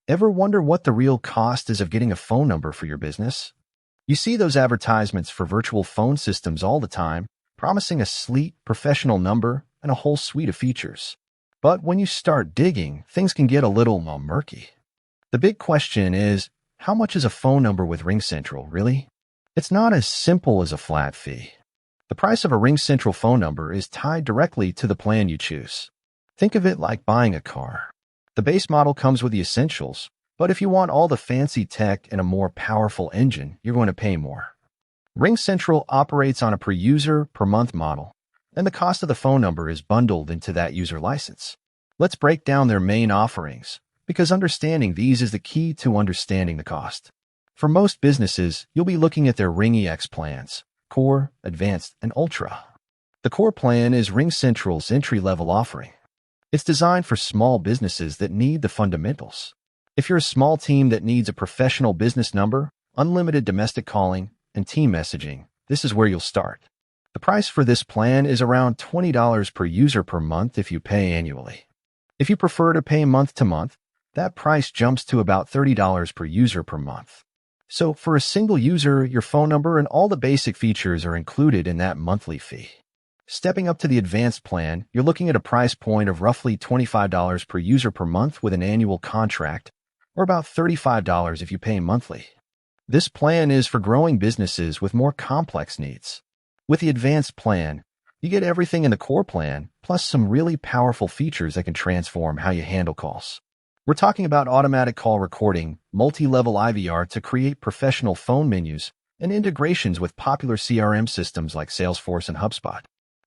Ever wonder what the real cost is of getting a phone number for your business? You see those advertisements for virtual phone systems all the time, promising a sleek, professional number and a whole suite of features. But when you start digging, things can get a little murky. The big question is, how much is a phone number with RingCentral, really? It's not as simple as a flat fee. The price of a RingCentral phone number is tied directly to the plan you choose. Think of it like buying a car. The base model comes with the essentials, but if you want all the fancy tech and a more powerful engine, you're going to pay more. RingCentral operates on a per-user, per-month model, and the cost of the phone number is bundled into that user license. Let's break down their main offerings, because understanding these is the key to understanding the cost. For most businesses, you'll be looking at their RingEX plans: Core, Advanced, and Ultra. The Core plan is RingCentral's entry-level offering. It's designed for small businesses that need the fundamentals. If you're a small team that needs a professional business number, unlimited domestic calling, and team messaging, this is where you'll start. The price for this plan is around $20 per user per month if you pay annually. If you prefer to pay month to month, that price jumps to about $30 per user per month. So for a single user, your phone number and all the basic features are included in that monthly fee. Stepping up to the advanced plan, you're looking at a price point of roughly $25 per user per month with an annual contract, or about $35 if you pay monthly. This plan is for growing businesses with more complex needs. With the advanced plan, you get everything in the core plan, plus some really powerful features that can transform how you handle calls. We're talking about automatic call recording, multi-level IVR to create professional phone menus, and integrations with popular CRM systems like Salesforce and HubSpot.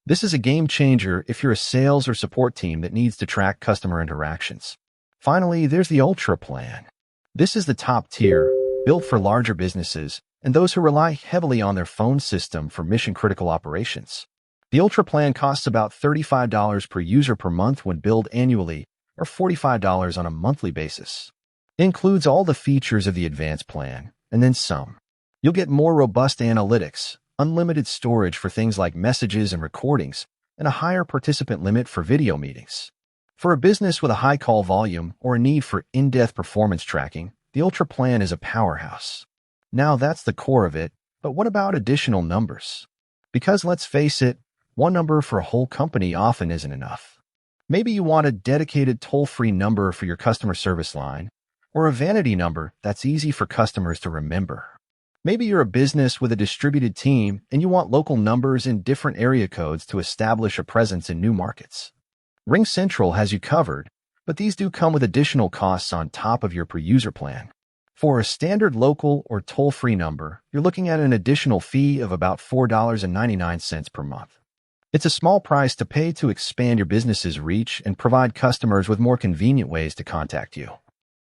This is a game changer if you're a sales or support team that needs to track customer interactions. Finally, there's the Ultra plan. This is the top tier, built for larger businesses and those who rely heavily on their phone system for mission-critical operations. The Ultra plan costs about $35 per user per month when billed annually, or $45 on a monthly basis. It includes all the features of the advanced plan, and then some. You'll get more robust analytics, unlimited storage for things like messages and recordings, and a higher participant limit for video meetings. For a business with a high call volume or a need for in-depth performance tracking, the Ultra plan is a powerhouse. Now that's the core of it, but what about additional numbers? Because let's face it, one number for a whole company often isn't enough. Maybe you want a dedicated toll-free number for your customer service line, or a vanity number that's easy for customers to remember. Maybe you're a business with a distributed team and you want local numbers in different area codes to establish a presence in new markets. RingCentral has you covered, but these do come with additional costs on top of your per-user plan. For a standard local or toll-free number, you're looking at an additional fee of about $4.99 per month. It's a small price to pay to expand your business's reach and provide customers with more convenient ways to contact you.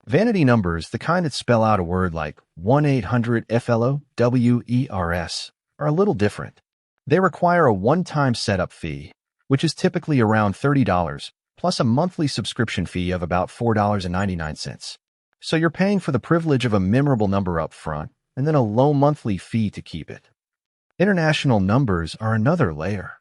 Vanity numbers, the kind that spell out a word like 1-800-FLOWERS, are a little different. They require a one-time setup fee, which is typically around $30, plus a monthly subscription fee of about $4.99. So you're paying for the privilege of a memorable number up front, and then a low monthly fee to keep it. International numbers are another layer.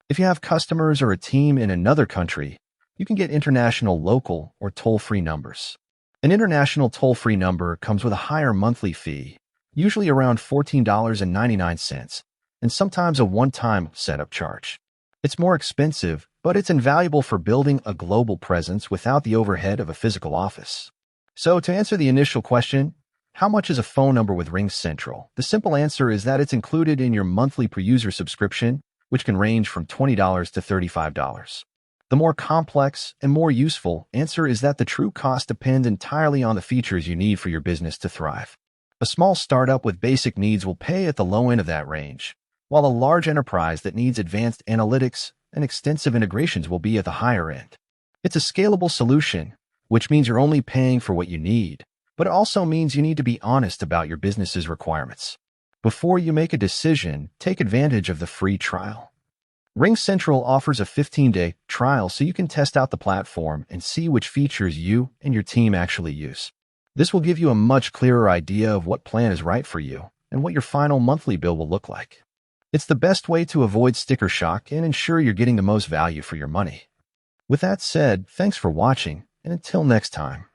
If you have customers or a team in another country, you can get international local or toll-free numbers. An international toll-free number comes with a higher monthly fee, usually around $14.99, and sometimes a one-time setup charge. It's more expensive, but it's invaluable for building a global presence without the overhead of a physical office. So to answer the initial question, how much is a phone number with RingCentral? The simple answer is that it's included in your monthly per-user subscription, which can range from $20 to $35. The more complex and more useful answer is that the true cost depends entirely on the features you need for your business to thrive. A small startup with basic needs will pay at the low end of that range, while a large enterprise that needs advanced analytics and extensive integrations will be at the higher end. It's a scalable solution, which means you're only paying for what you need, but it also means you need to be honest about your business's requirements. Before you make a decision, take advantage of the free trial. RingCentral offers a 15-day trial so you can test out the platform and see which features you and your team actually use. This will give you a much clearer idea of what plan is right for you and what your final monthly bill will look like. It's the best way to avoid sticker shock and ensure you're getting the most value for your money. With that said, thanks for watching, and until next time.